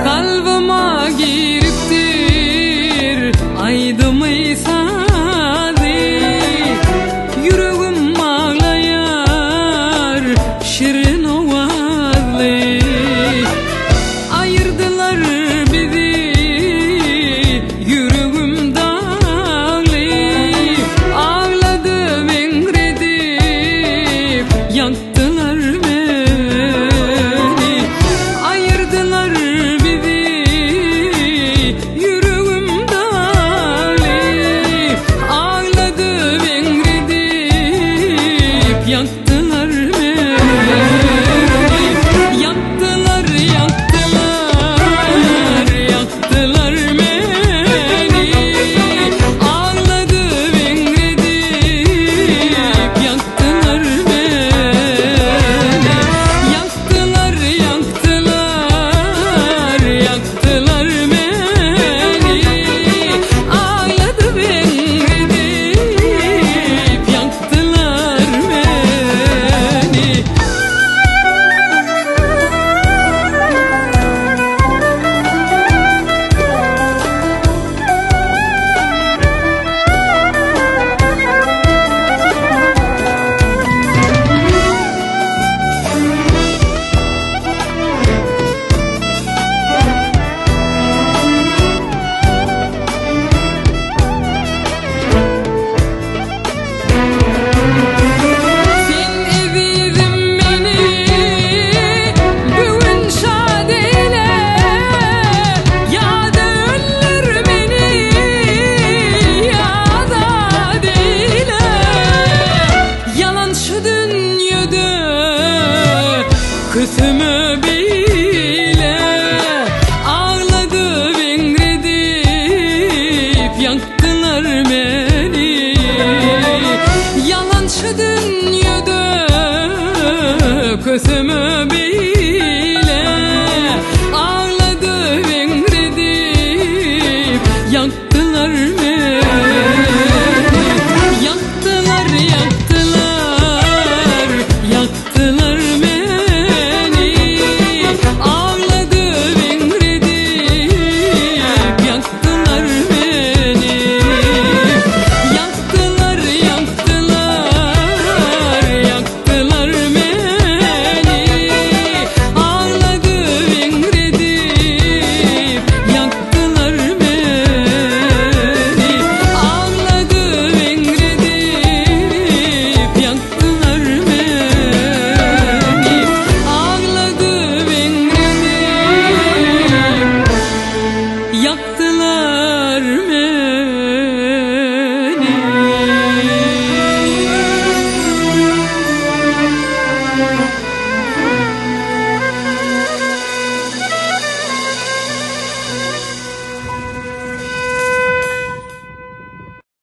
Kalbıma giriptir aydım isadi, yüreğim ağlayar şirin ovazlı. Ayırdılar bizi yüreğim dağlı, ağladım engredip yaktılar beni. Ayırdılar bizi yüreğim dağlı, ağladım engredip yaktılar beni. Yaktılar, yaktılar, yaktılar beni. Ağladım engredip yaktılar beni. Yaktılar, yaktılar, yaktılar beni. Ağladım engredip yaktılar beni. Sen evidin beni bugün şad eyle, ya da öldür beni ya da değil. Yalançı dünyada küsümü bile, ağladım engredip yaktılar beni. Yalançı dünyada küsümü bile,